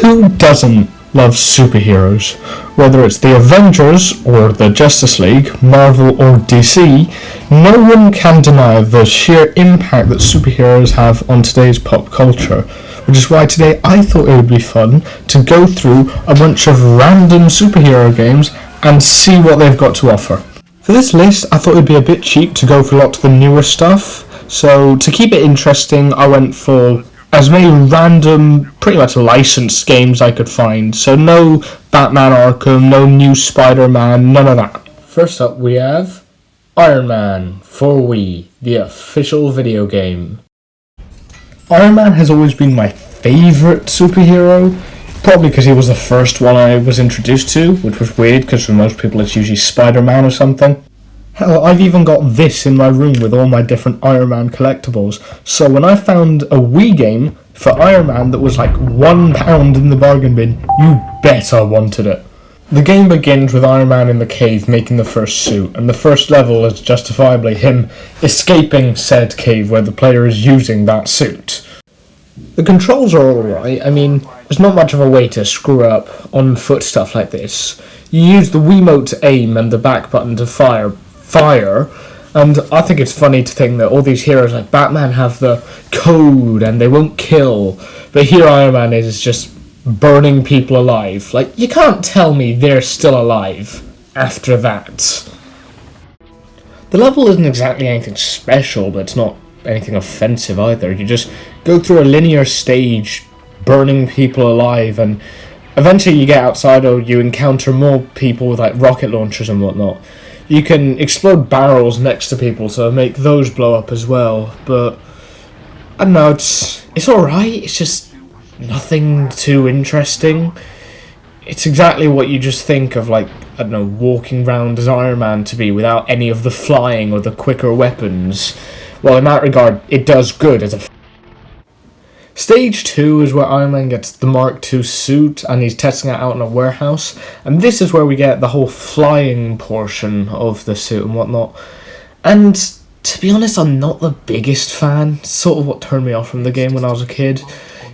Who doesn't love superheroes? Whether it's the Avengers or the Justice League, Marvel or DC, no one can deny the sheer impact that superheroes have on today's pop culture, which is why today I thought it would be fun to go through a bunch of random superhero games and see what they've got to offer. For this list, I thought it would be a bit cheap to go for a lot of the newer stuff, so to keep it interesting, I went for as many random, pretty much licensed games I could find. So no Batman Arkham, no new Spider-Man, none of that. First up we have Iron Man for Wii, the official video game. Iron Man has always been my favourite superhero, probably because he was the first one I was introduced to, which was weird because for most people it's usually Spider-Man or something. Hell, I've even got this in my room with all my different Iron Man collectibles. So when I found a Wii game for Iron Man that was like £1 in the bargain bin, you bet I wanted it. The game begins with Iron Man in the cave making the first suit, and the first level is justifiably him escaping said cave where the player is using that suit. The controls are alright. I mean, there's not much of a way to screw up on foot stuff like this. You use the Wiimote to aim and the back button to fire, and I think it's funny to think that all these heroes like Batman have the code and they won't kill, but here Iron Man is just burning people alive. Like, you can't tell me they're still alive after that. The level isn't exactly anything special, but it's not anything offensive either. You just go through a linear stage burning people alive, and eventually you get outside or you encounter more people with like rocket launchers and whatnot. You can explode barrels next to people to make those blow up as well, but I don't know, it's alright, it's just nothing too interesting. It's exactly what you just think of, like, I don't know, walking around as Iron Man to be without any of the flying or the quicker weapons. Well, in that regard, it does good as a Stage 2 is where Iron Man gets the Mark II suit and he's testing it out in a warehouse, and this is where we get the whole flying portion of the suit and whatnot. And to be honest, I'm not the biggest fan. It's sort of what turned me off from the game when I was a kid.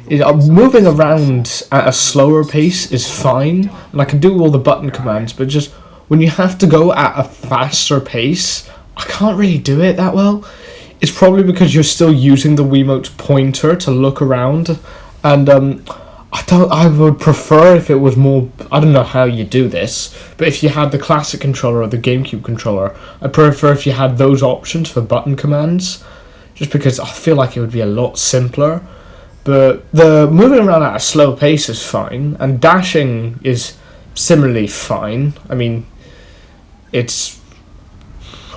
Moving around at a slower pace is fine, and I can do all the button commands, but just when you have to go at a faster pace, I can't really do it that well. It's probably because you're still using the Wiimote pointer to look around, and I would prefer if it was more, I don't know how you do this, but if you had the classic controller or the GameCube controller, I'd prefer if you had those options for button commands, just because I feel like it would be a lot simpler. But the moving around at a slow pace is fine, and dashing is similarly fine. I mean, I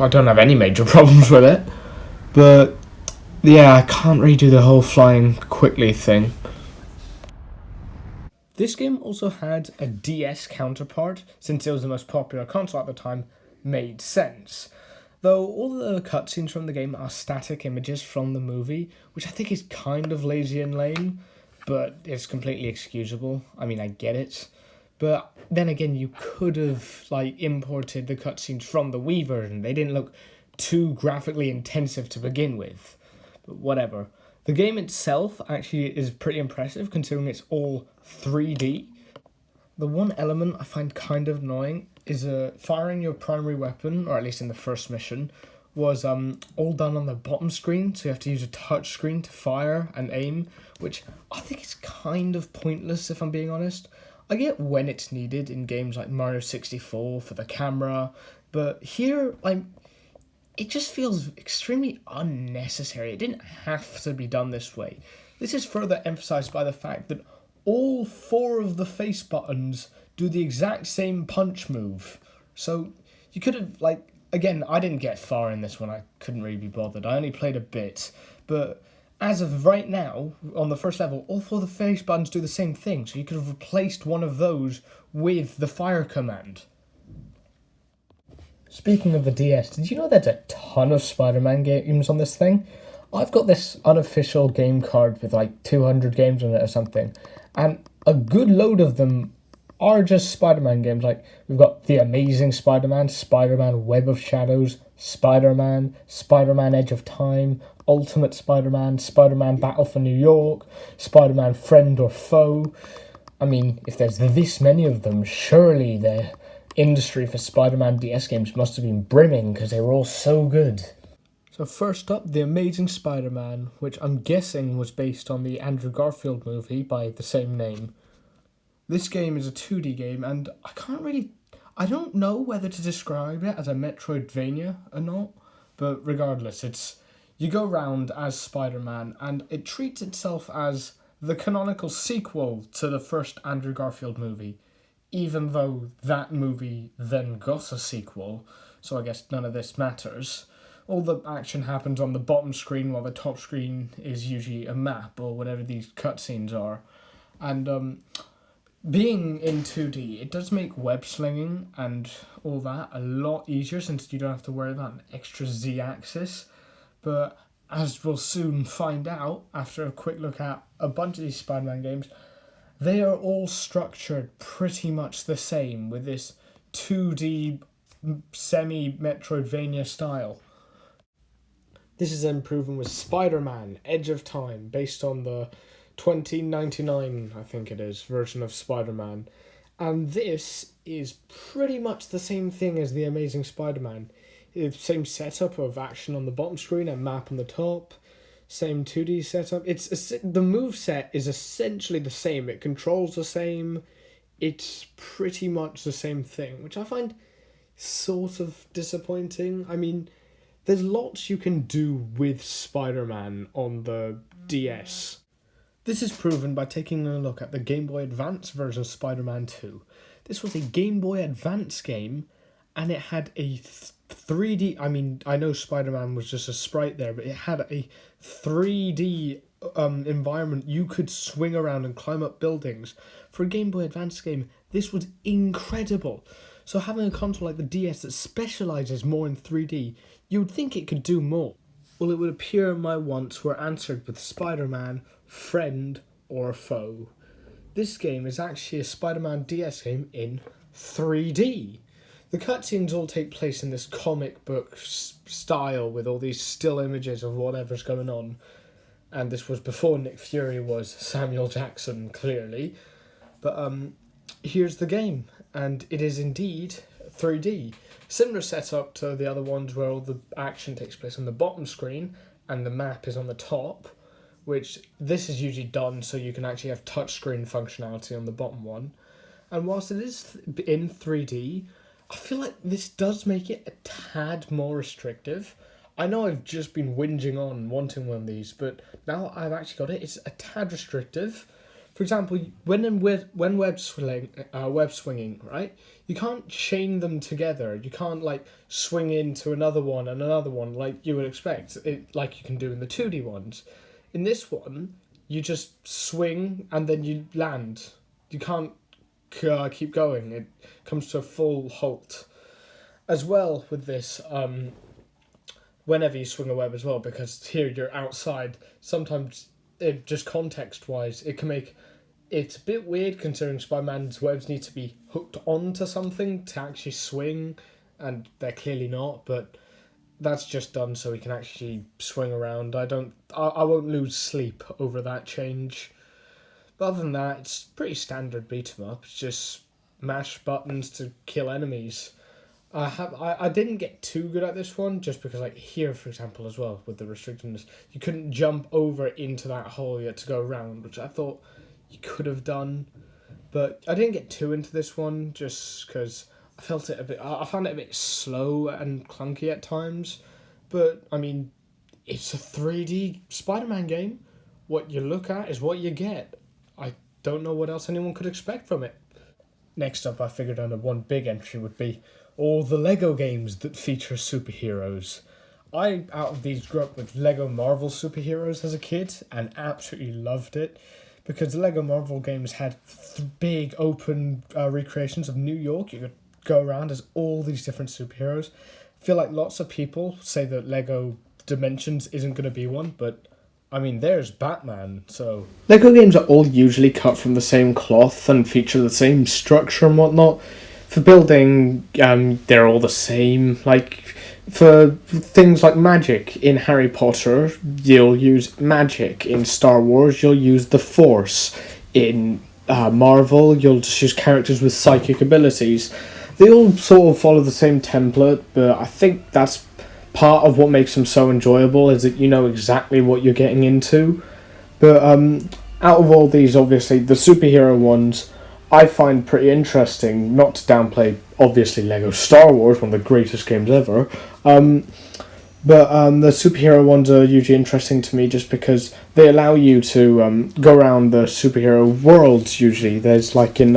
don't have any major problems with it. But yeah, I can't really do the whole flying quickly thing. This game also had a DS counterpart, since it was the most popular console at the time, made sense. Though all the cutscenes from the game are static images from the movie, which I think is kind of lazy and lame, but it's completely excusable. I mean, I get it. But then again, you could have imported the cutscenes from the Wii version. They didn't look too graphically intensive to begin with, but whatever. The game itself actually is pretty impressive considering it's all 3D. The one element I find kind of annoying is firing your primary weapon, or at least in the first mission, was all done on the bottom screen, so you have to use a touch screen to fire and aim, which I think is kind of pointless if I'm being honest. I get when it's needed in games like Mario 64 for the camera, but here, it just feels extremely unnecessary. It didn't have to be done this way. This is further emphasized by the fact that all 4 of the face buttons do the exact same punch move. So you could have, again, I didn't get far in this one. I couldn't really be bothered. I only played a bit. But as of right now, on the first level, all 4 of the face buttons do the same thing. So you could have replaced one of those with the fire command. Speaking of the DS, did you know there's a ton of Spider-Man games on this thing? I've got this unofficial game card with 200 games on it or something, and a good load of them are just Spider-Man games. We've got The Amazing Spider-Man, Spider-Man Web of Shadows, Spider-Man, Spider-Man Edge of Time, Ultimate Spider-Man, Spider-Man Battle for New York, Spider-Man Friend or Foe. I mean, if there's this many of them, surely the industry for Spider-Man DS games must have been brimming because they were all so good. So first up, The Amazing Spider-Man, which I'm guessing was based on the Andrew Garfield movie by the same name. This game is a 2D game, and I don't know whether to describe it as a Metroidvania or not, but regardless, you go around as Spider-Man, and it treats itself as the canonical sequel to the first Andrew Garfield movie, even though that movie then got a sequel, so I guess none of this matters. All the action happens on the bottom screen, while the top screen is usually a map or whatever these cutscenes are. And being in 2D, it does make web slinging and all that a lot easier since you don't have to worry about an extra Z-axis. But as we'll soon find out after a quick look at a bunch of these Spider-Man games, they are all structured pretty much the same with this 2D semi-Metroidvania style. This is then proven with Spider-Man Edge of Time, based on the 2099, I think it is, version of Spider-Man. And this is pretty much the same thing as The Amazing Spider-Man. Same setup of action on the bottom screen and map on the top. Same 2D setup. The moveset is essentially the same. It controls the same. It's pretty much the same thing, which I find sort of disappointing. I mean, there's lots you can do with Spider-Man on the DS. This is proven by taking a look at the Game Boy Advance version of Spider-Man 2. This was a Game Boy Advance game, and it had a 3D... I mean, I know Spider-Man was just a sprite there, but it had a 3D environment. You could swing around and climb up buildings. For a Game Boy Advance game, this was incredible. So having a console like the DS that specialises more in 3D, you would think it could do more. Well, it would appear my wants were answered with Spider-Man, Friend or Foe. This game is actually a Spider-Man DS game in 3D. The cutscenes all take place in this comic book style with all these still images of whatever's going on. And this was before Nick Fury was Samuel Jackson, clearly. But here's the game, and it is indeed 3D. Similar setup to the other ones where all the action takes place on the bottom screen and the map is on the top, which this is usually done so you can actually have touchscreen functionality on the bottom one. And whilst it is in 3D, I feel like this does make it a tad more restrictive. I know I've just been whinging on wanting one of these, but now I've actually got it, it's a tad restrictive. For example, when web swinging, right? You can't chain them together. You can't like swing into another one and another one like you would expect, like you can do in the 2D ones. In this one, you just swing and then you land. You can't keep going. It comes to a full halt. As well with this, whenever you swing a web as well, because here you're outside, sometimes it just context-wise, it can make... It's a bit weird considering Spider-Man's webs need to be hooked onto something to actually swing, and they're clearly not, but that's just done so he can actually swing around. I won't lose sleep over that change. But other than that, it's pretty standard beat 'em up. It's just mash buttons to kill enemies. I didn't get too good at this one, just because like here, for example, as well, with the restrictions, you couldn't jump over into that hole, you had to go around, which I thought you could have done. But I didn't get too into this one, just because I felt it a bit... I found it a bit slow and clunky at times. But, I mean, it's a 3D Spider-Man game. What you look at is what you get. I don't know what else anyone could expect from it. Next up, I figured out one big entry would be all the Lego games that feature superheroes. I, out of these, grew up with Lego Marvel superheroes as a kid and absolutely loved it, because the Lego Marvel games had big open recreations of New York. You could go around as all these different superheroes. I feel like lots of people say that Lego Dimensions isn't going to be one, but I mean, there's Batman, so... Lego games are all usually cut from the same cloth and feature the same structure and whatnot. For building, they're all the same. Like, for things like magic, in Harry Potter, you'll use magic. In Star Wars, you'll use the Force. In Marvel, you'll just use characters with psychic abilities. They all sort of follow the same template, but I think that's part of what makes them so enjoyable, is that you know exactly what you're getting into. But out of all these, obviously, the superhero ones I find pretty interesting, not to downplay, obviously, Lego Star Wars, one of the greatest games ever. But the superhero ones are usually interesting to me just because they allow you to go around the superhero worlds, usually. There's like in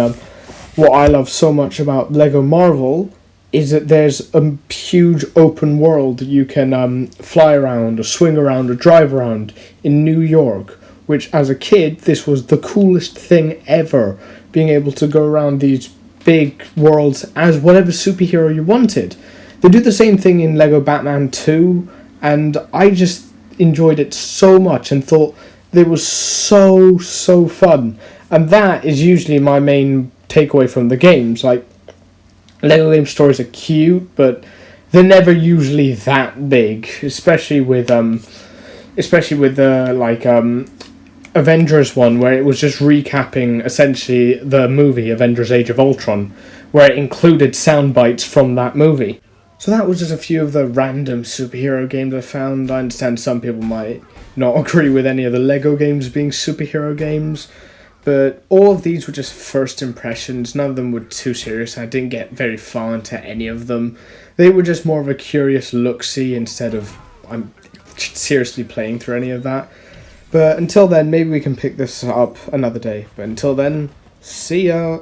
what I love so much about Lego Marvel is that there's a huge open world that you can fly around or swing around or drive around in New York, which as a kid, this was the coolest thing ever, being able to go around these big worlds as whatever superhero you wanted. They do the same thing in Lego Batman 2, and I just enjoyed it so much and thought it was so fun. And that is usually my main takeaway from the games. Like, Lego game stories are cute, but they're never usually that big, especially with the Avengers one, where it was just recapping essentially the movie Avengers Age of Ultron, where it included sound bites from that movie. So that was just a few of the random superhero games I found. I understand some people might not agree with any of the Lego games being superhero games, but all of these were just first impressions. None of them were too serious. I didn't get very far into any of them. They were just more of a curious look-see instead of I'm seriously playing through any of that. But until then, maybe we can pick this up another day. But until then, see ya!